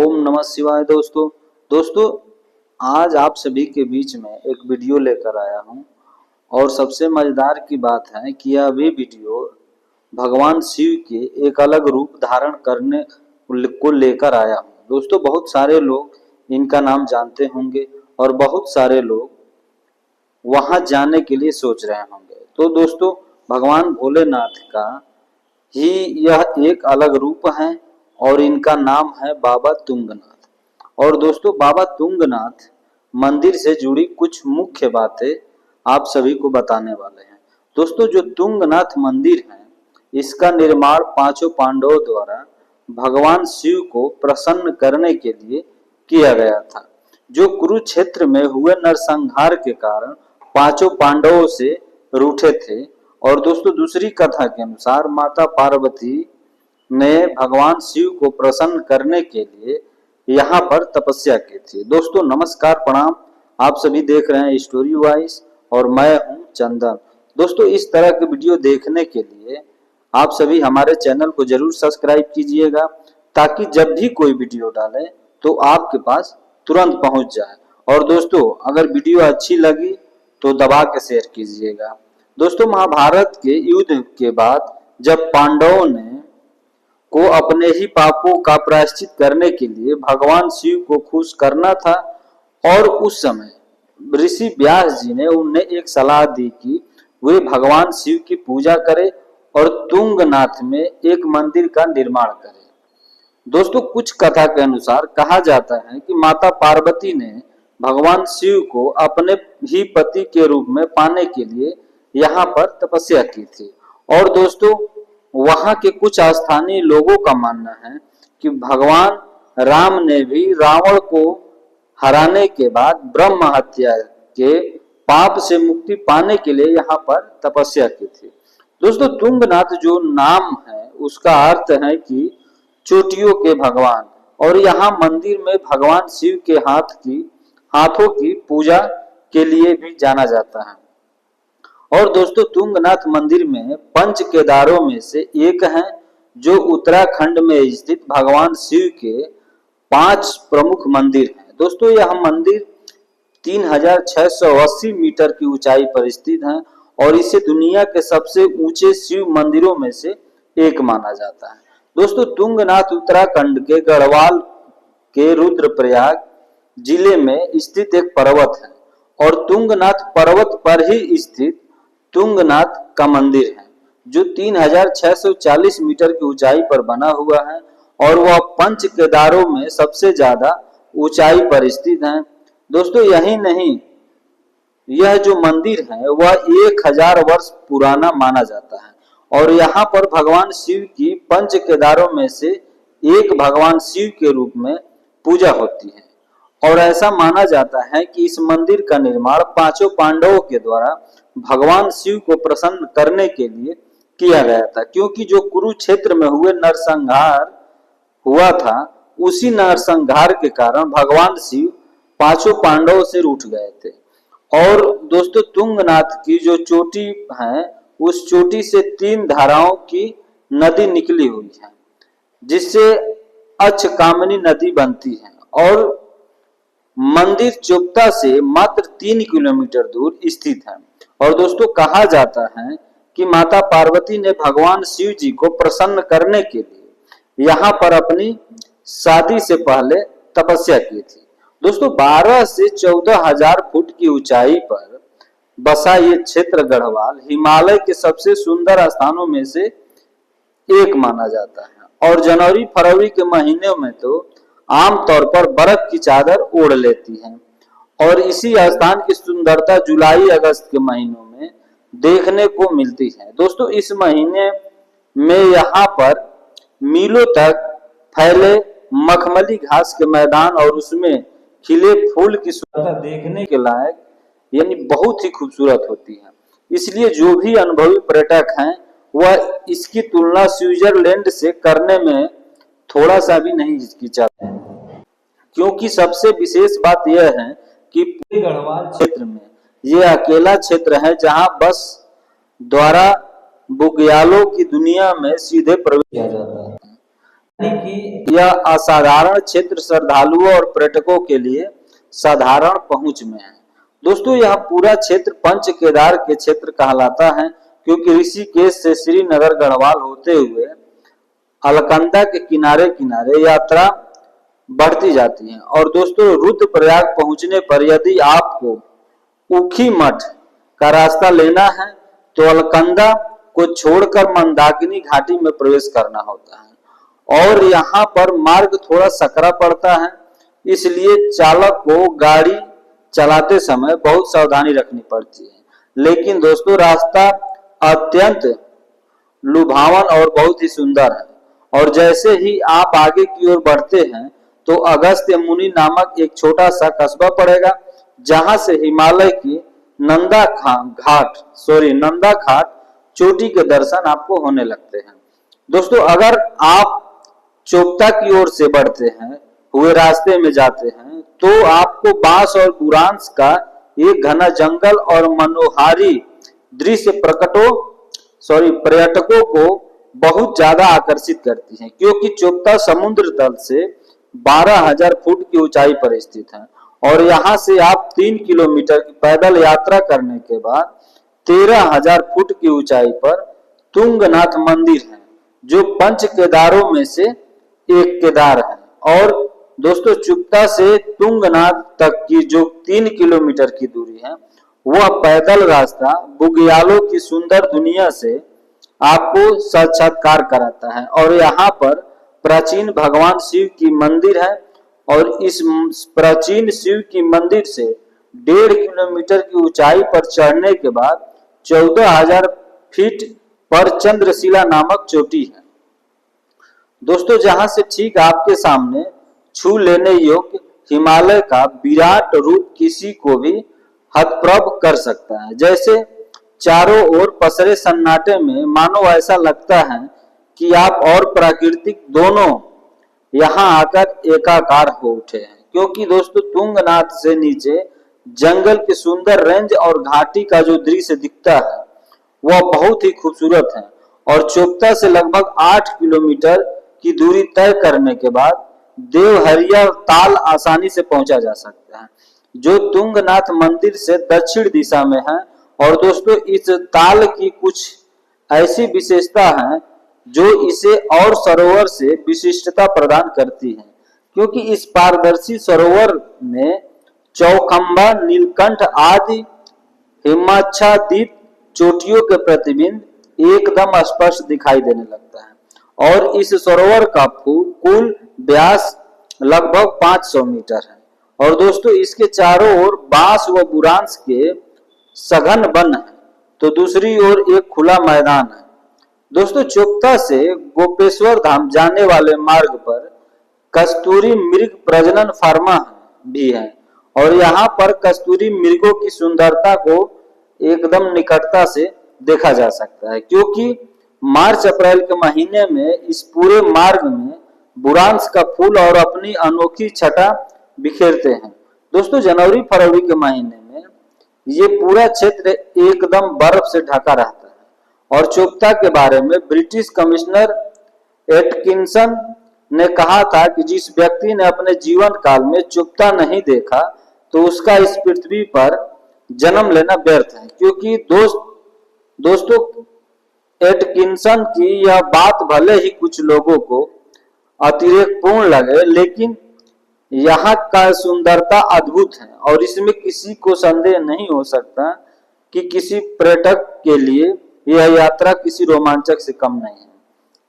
ओम नमः शिवाय। दोस्तों आज आप सभी के बीच में एक वीडियो लेकर आया हूं और सबसे मजेदार की बात है कि यह भी वीडियो भगवान शिव के एक अलग रूप धारण करने को लेकर आया हूं। दोस्तों बहुत सारे लोग इनका नाम जानते होंगे और बहुत सारे लोग वहां जाने के लिए सोच रहे होंगे। तो दोस्तों भगवान भोलेनाथ का ही यह एक अलग रूप है और इनका नाम है बाबा तुंगनाथ। और दोस्तों बाबा तुंगनाथ मंदिर से जुड़ी कुछ मुख्य बातें आप सभी को बताने वाले हैं। दोस्तों जो तुंगनाथ मंदिर है इसका निर्माण पांचों पांडवों द्वारा भगवान शिव को प्रसन्न करने के लिए किया गया था, जो कुरुक्षेत्र में हुए नरसंहार के कारण पांचों पांडवों से रूठे थे। और दोस्तों दूसरी कथा के अनुसार माता पार्वती ने भगवान शिव को प्रसन्न करने के लिए यहाँ पर तपस्या की थी। दोस्तों नमस्कार प्रणाम, आप सभी देख रहे हैं स्टोरी वाइज और मैं हूं चंदन। दोस्तों इस तरह के वीडियो देखने के लिए आप सभी हमारे चैनल को जरूर सब्सक्राइब कीजिएगा, ताकि जब भी कोई वीडियो डालें तो आपके पास तुरंत पहुंच जाए। और दोस्तों अगर वीडियो अच्छी लगी तो दबा के शेयर कीजिएगा। दोस्तों महाभारत के युद्ध के बाद जब पांडवों ने को अपने ही पापों का प्रायश्चित करने के लिए भगवान शिव को खुश करना था, और उस समय ऋषि व्यास जी ने उन्हें एक सलाह दी कि वे भगवान शिव की पूजा करें और तुंगनाथ में एक मंदिर का निर्माण करें। दोस्तों कुछ कथा के अनुसार कहा जाता है कि माता पार्वती ने भगवान शिव को अपने ही पति के रूप में पाने के लिए यहाँ पर तपस्या की थी। और दोस्तों वहां के कुछ स्थानीय लोगों का मानना है कि भगवान राम ने भी रावण को हराने के बाद ब्रह्म हत्या के पाप से मुक्ति पाने के लिए यहाँ पर तपस्या की थी। दोस्तों तुंगनाथ जो नाम है उसका अर्थ है कि चोटियों के भगवान, और यहाँ मंदिर में भगवान शिव के हाथों की पूजा के लिए भी जाना जाता है। और दोस्तों तुंगनाथ मंदिर में पंच केदारों में से एक है, जो उत्तराखंड में स्थित भगवान शिव के 5 प्रमुख मंदिर हैं। दोस्तों यह मंदिर 3680 मीटर की ऊंचाई पर स्थित है और इसे दुनिया के सबसे ऊंचे शिव मंदिरों में से एक माना जाता है। दोस्तों तुंगनाथ उत्तराखंड के गढ़वाल के रुद्रप्रयाग जिले में स्थित एक पर्वत है, और तुंगनाथ पर्वत पर ही स्थित तुंगनाथ का मंदिर है, जो 3640 मीटर की ऊंचाई पर बना हुआ है और वह पंच केदारों में सबसे ज्यादा ऊंचाई पर स्थित है। दोस्तों यही नहीं, यह जो मंदिर है वह 1000 वर्ष पुराना माना जाता है, और यहाँ पर भगवान शिव की पंच केदारों में से एक भगवान शिव के रूप में पूजा होती है। और ऐसा माना जाता है कि इस मंदिर का निर्माण पांचों पांडवों के द्वारा भगवान शिव को प्रसन्न करने के लिए किया गया था, क्योंकि जो कुरुक्षेत्र में हुए नरसंहार हुआ था उसी नरसंहार के कारण भगवान शिव पांचों पांडवों से रूठ गए थे। और दोस्तों तुंगनाथ की जो चोटी है उस चोटी से 3 धाराओं की नदी निकली हुई है, जिससे अचकामनी नदी बनती है। और मंदिर चोपता से मात्र 3 किलोमीटर दूर स्थित है। और दोस्तों कहा जाता है कि माता पार्वती ने भगवान शिव जी को प्रसन्न करने के लिए यहाँ पर अपनी शादी से पहले तपस्या की थी। दोस्तों 12 से 14,000 फुट की ऊंचाई पर बसा ये क्षेत्र गढ़वाल हिमालय के सबसे सुंदर स्थानों में से एक माना जाता है, और जनवरी फरवरी के महीनों में तो आमतौर पर बर्फ की चादर ओढ़ लेती है। और इसी स्थान की सुंदरता जुलाई अगस्त के महीनों में देखने को मिलती है। दोस्तों इस महीने में यहाँ पर मीलों तक फैले मखमली घास के मैदान और उसमें खिले फूल की सुंदरता देखने के लायक यानी बहुत ही खूबसूरत होती है। इसलिए जो भी अनुभवी पर्यटक हैं वह इसकी तुलना स्विट्जरलैंड से करने में थोड़ा सा भी नहीं हिचकिचाते हैं, क्योंकि सबसे विशेष बात यह है कि पूरे गढ़वाल क्षेत्र में यह अकेला क्षेत्र है जहां बस द्वारा बुग्यालों की दुनिया में सीधे प्रवेश किया जाता है। यह असाधारण क्षेत्र श्रद्धालुओं और पर्यटकों के लिए साधारण पहुंच में है। दोस्तों, यह पूरा क्षेत्र पंच केदार के क्षेत्र कहलाता है, क्योंकि ऋषिकेश से श्रीनगर गढ़वाल होते हुए अलकनंदा के किनारे किनारे यात्रा बढ़ती जाती है। और दोस्तों, रुद्रप्रयाग पहुंचने पर यदि आपको ऊखी मठ का रास्ता लेना है तो अलकनंदा को छोड़कर मंदाकिनी घाटी में प्रवेश करना होता है, और यहाँ पर मार्ग थोड़ा सकरा पड़ता है, इसलिए चालक को गाड़ी चलाते समय बहुत सावधानी रखनी पड़ती है। लेकिन दोस्तों, रास्ता अत्यंत लुभावन और बहुत ही सुंदर है। और जैसे ही आप आगे की ओर बढ़ते हैं तो अगस्त्य मुनि नामक एक छोटा सा कस्बा पड़ेगा, जहां से हिमालय की नंदा घाट चोटी के दर्शन आपको होने लगते हैं। दोस्तों, अगर आप चोपता की ओर से बढ़ते हैं हुए रास्ते में जाते हैं तो आपको बांस और बुरांस का एक घना जंगल और मनोहारी दृश्य पर्यटकों को बहुत ज्यादा आकर्षित करती है, क्योंकि चोपता समुद्र तल से 12,000 फुट की ऊंचाई पर स्थित है। और यहाँ से आप 3 किलोमीटर की पैदल यात्रा करने के बाद 13,000 फुट की ऊंचाई पर तुंगनाथ मंदिर है, जो पंच केदारों में से एक केदार है। और दोस्तों, चुप्ता से तुंगनाथ तक की जो 3 किलोमीटर की दूरी है, वह पैदल रास्ता बुग्यालों की सुंदर दुनिया से आपको साक्षात्कार कराता है। और यहाँ पर प्राचीन भगवान शिव की मंदिर है, और इस प्राचीन शिव की मंदिर से 1.5 किलोमीटर की ऊंचाई पर चढ़ने के बाद 14,000 फीट पर चंद्रशिला नामक चोटी है। दोस्तों, जहां से ठीक आपके सामने छू लेने योग्य हिमालय का विराट रूप किसी को भी हतप्रभ कर सकता है। जैसे चारों ओर पसरे सन्नाटे में मानो ऐसा लगता है कि आप और प्राकृतिक दोनों यहाँ आकर एकाकार हो उठे हैं, क्योंकि दोस्तों, तुंगनाथ से नीचे जंगल की सुंदर रेंज और घाटी का जो दृश्य दिखता है वह बहुत ही खूबसूरत है। और चोपता से लगभग 8 किलोमीटर की दूरी तय करने के बाद देवहरिया ताल आसानी से पहुंचा जा सकता है, जो तुंगनाथ मंदिर से दक्षिण दिशा में है। और दोस्तों, इस ताल की कुछ ऐसी विशेषता है जो इसे और सरोवर से विशिष्टता प्रदान करती है, क्योंकि इस पारदर्शी सरोवर में चौखंबा, नीलकंठ आदि हिमाच्छादित चोटियों के प्रतिबिंब एकदम स्पष्ट दिखाई देने लगता है। और इस सरोवर का कुल व्यास लगभग 500 मीटर है। और दोस्तों, इसके चारों ओर बांस व बुरांस के सघन वन है, तो दूसरी ओर एक खुला मैदान है। दोस्तों, चोपता से गोपेश्वर धाम जाने वाले मार्ग पर कस्तूरी मृग प्रजनन फार्मा भी है, और यहाँ पर कस्तूरी मृगों की सुंदरता को एकदम निकटता से देखा जा सकता है, क्योंकि मार्च अप्रैल के महीने में इस पूरे मार्ग में बुरांस का फूल और अपनी अनोखी छटा बिखेरते हैं। दोस्तों, जनवरी फरवरी के महीने में ये पूरा क्षेत्र एकदम बर्फ से ढका रहता है। और चोपता के बारे में ब्रिटिश कमिश्नर एटकिंसन ने कहा था कि जिस व्यक्ति ने अपने जीवन काल में चोपता नहीं देखा तो उसका इस पृथ्वी पर जन्म लेना व्यर्थ है। क्योंकि दोस्तों, एटकिंसन की यह बात भले ही कुछ लोगों को अतिरेकपूर्ण लगे, लेकिन यहाँ का सुंदरता अद्भुत है, और इसमें किसी को संदेह नहीं हो सकता कि किसी पर्यटक के लिए यह यात्रा किसी रोमांचक से कम नहीं है।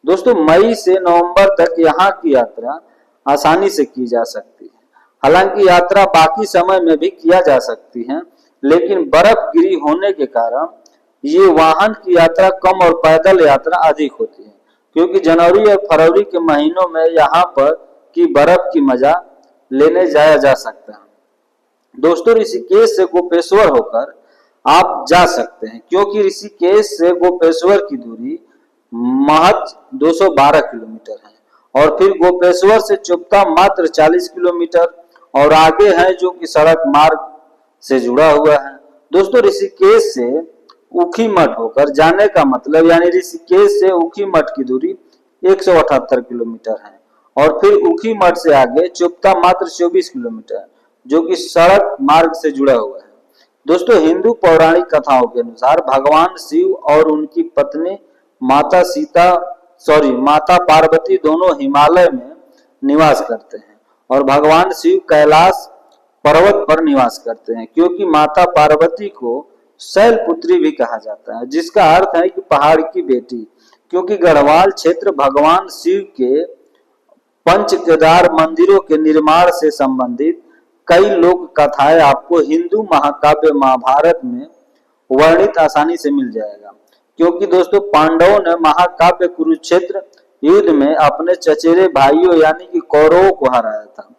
दोस्तों, मई से नवंबर तक यहाँ की यात्रा आसानी से की जा सकती है। हालांकि यात्रा बाकी समय में भी किया जा सकती है, लेकिन बर्फ गिरी होने के कारण ये वाहन की यात्रा कम और पैदल यात्रा अधिक होती है, क्योंकि जनवरी और फरवरी के महीनों में यहाँ पर की बर्फ की मजा लेने जाया जा सकता है। दोस्तों, ऋषिकेश से गोपेश्वर होकर आप जा सकते हैं, क्योंकि ऋषिकेश से गोपेश्वर की दूरी महज 212 किलोमीटर है, और फिर गोपेश्वर से चोपता मात्र 40 किलोमीटर और आगे है, जो कि सड़क मार्ग से जुड़ा हुआ है। दोस्तों, ऋषिकेश से ऊखीमठ होकर जाने का मतलब, यानी ऋषिकेश से ऊखीमठ की दूरी 178 किलोमीटर है। और फिर उखी मठ से आगे चुप्ता मात्र 24 किलोमीटर, जो कि सड़क मार्ग से जुड़ा हुआ है। दोस्तों, हिंदू पौराणिक कथाओं के अनुसार भगवान शिव और उनकी पत्नी माता पार्वती दोनों हिमालय में निवास करते हैं और भगवान शिव कैलाश पर्वत पर निवास करते हैं, क्योंकि माता पार्वती को शैलपुत्री भी कहा जाता है, जिसका अर्थ है कि पहाड़ की बेटी। क्योंकि गढ़वाल क्षेत्र भगवान शिव के पंच केदार मंदिरों के निर्माण से संबंधित कई लोक कथाएं आपको हिंदू महाकाव्य महाभारत में वर्णित आसानी से मिल जाएगा। क्योंकि दोस्तों, पांडवों ने महाकाव्य कुरुक्षेत्र युद्ध में अपने चचेरे भाइयों यानी कि कौरवों को हराया था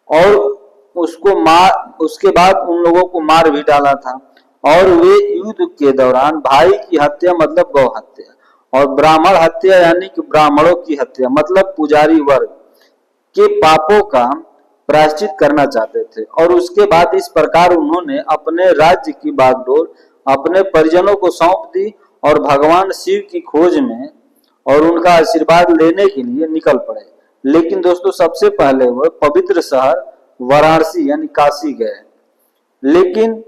और उसके बाद उन लोगों को मार भी डाला था। और वे युद्ध के दौरान भाई की हत्या मतलब गौ हत्या और ब्राह्मण हत्या यानी कि ब्राह्मणों की हत्या मतलब पुजारी वर्ग के पापों का प्रायश्चित करना चाहते थे। और उसके बाद इस प्रकार उन्होंने अपने राज्य की बागडोर अपने परिजनों को सौंप दी और भगवान शिव की खोज में और उनका आशीर्वाद लेने के लिए निकल पड़े। लेकिन दोस्तों, सबसे पहले वह पवित्र शहर वाराणसी यानी काशी गए, लेकिन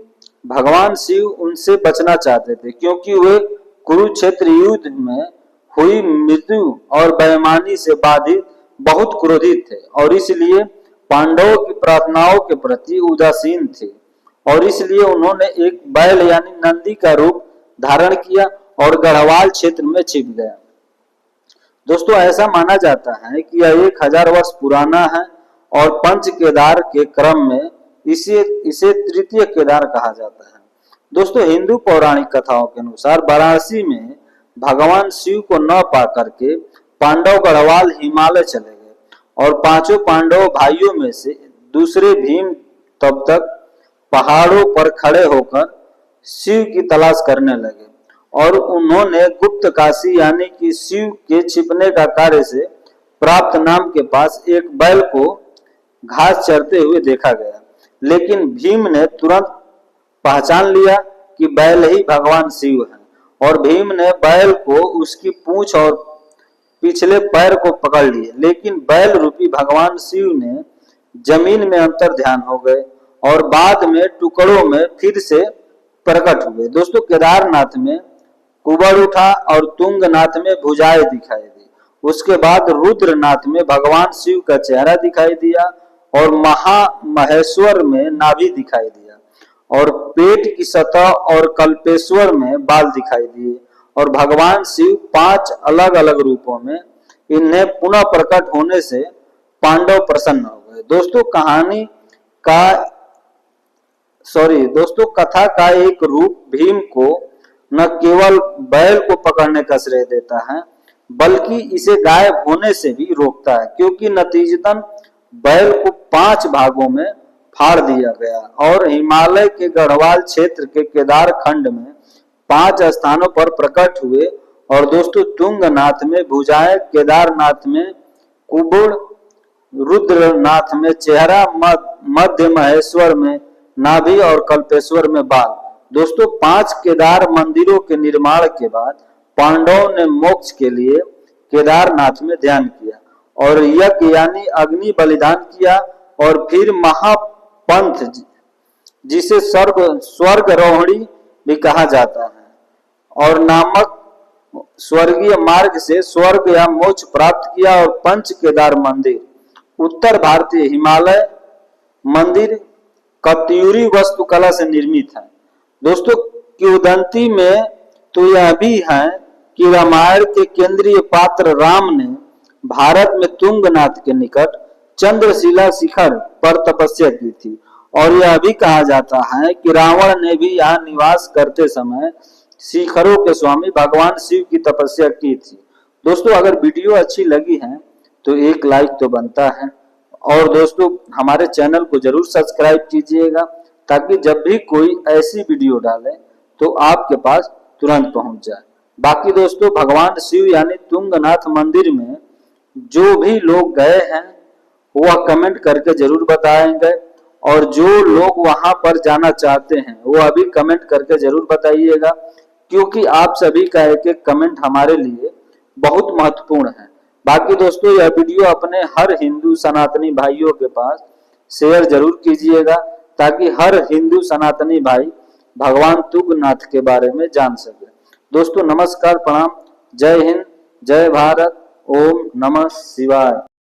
भगवान शिव उनसे बचना चाहते थे, क्योंकि वे कुरुक्षेत्र युद्ध में हुई मृत्यु और बेईमानी से बाधित बहुत क्रोधित थे और इसलिए पांडवों की प्रार्थनाओं के प्रति उदासीन थे। और इसलिए उन्होंने एक बैल यानी नंदी का रूप धारण किया और गढ़वाल क्षेत्र में छिप गया। दोस्तों, ऐसा माना जाता है कि यह 1000 वर्ष पुराना है और पंच केदार के क्रम में इसे तृतीय केदार कहा जाता है। दोस्तों, हिंदू पौराणिक कथाओं के अनुसार वाराणसी में भगवान शिव को न पा करके पांडव गढ़वाल हिमालय चले गए और पांचों पांडव भाइयों में से दूसरे भीम तब तक पहाड़ों पर खड़े होकर शिव की तलाश करने लगे और उन्होंने गुप्त काशी यानी कि शिव के छिपने का कार्य से प्राप्त नाम के पास एक बैल को घास चरते हुए देखा गया। लेकिन भीम ने तुरंत पहचान लिया कि बैल ही भगवान शिव है और भीम ने बैल को उसकी पूंछ और पिछले पैर को पकड़ लिए, लेकिन बैल रूपी भगवान शिव ने जमीन में अंतर ध्यान हो गए और बाद में टुकड़ों में फिर से प्रकट हुए। दोस्तों, केदारनाथ में कुबड़ उठा और तुंगनाथ में भुजाएं दिखाई दी। उसके बाद रुद्रनाथ में भगवान शिव का चेहरा दिखाई दिया और महेश्वर में नाभि दिखाई दिया और पेट की सतह और कल्पेश्वर में बाल दिखाई दिए और भगवान शिव 5 अलग अलग रूपों में इन्हें पुनः प्रकट होने से पांडव प्रसन्न हो गए। दोस्तों, कथा का एक रूप भीम को न केवल बैल को पकड़ने का श्रेय देता है बल्कि इसे गायब होने से भी रोकता है, क्योंकि नतीजतन बैल को 5 भागों में फाड़ दिया गया और हिमालय के गढ़वाल क्षेत्र के केदार खंड में 5 स्थानों पर प्रकट हुए। और दोस्तों, तुंगनाथ में भुजाएं, केदारनाथ में कुबड़, रुद्रनाथ में चेहरा, मध्य महेश्वर में नाभि और कल्पेश्वर में बाल। दोस्तों, 5 केदार मंदिरों के निर्माण के बाद पांडवों ने मोक्ष के लिए केदारनाथ में ध्यान किया और यज्ञ यानी अग्नि बलिदान किया और फिर महापंथ, जिसे स्वर्गारोहणी भी कहा जाता है, और नामक स्वर्गीय मार्ग से स्वर्ग या मोक्ष प्राप्त किया। और पंच केदार मंदिर उत्तर भारतीय हिमालय मंदिर कत्यूरी वास्तुकला से निर्मित है। दोस्तों, किंवदंती में तो यह भी है कि रामायण के केंद्रीय पात्र राम ने भारत में तुंगनाथ के निकट चंद्रशिला शिखर पर तपस्या की थी और यह भी कहा जाता है कि रावण ने भी यहाँ निवास करते समय शिखरों के स्वामी भगवान शिव की तपस्या की थी। दोस्तों, अगर वीडियो अच्छी लगी है तो एक लाइक तो बनता है और दोस्तों हमारे चैनल को जरूर सब्सक्राइब कीजिएगा ताकि जब भी कोई ऐसी वीडियो डाले तो आपके पास तुरंत पहुंच जाए। बाकी दोस्तों, भगवान शिव यानी तुंगनाथ मंदिर में जो भी लोग गए हैं वह कमेंट करके जरूर बताएंगे और जो लोग वहां पर जाना चाहते हैं वो अभी कमेंट करके जरूर बताइएगा, क्योंकि आप सभी का एक एक कमेंट हमारे लिए बहुत महत्वपूर्ण है। बाकी दोस्तों यह वीडियो अपने हर हिंदू सनातनी भाइयों के पास शेयर जरूर कीजिएगा, ताकि हर हिंदू सनातनी भाई भगवान तुंगनाथ के बारे में जान सके। दोस्तों नमस्कार, प्रणाम, जय हिंद, जय भारत, ओम नमः शिवाय।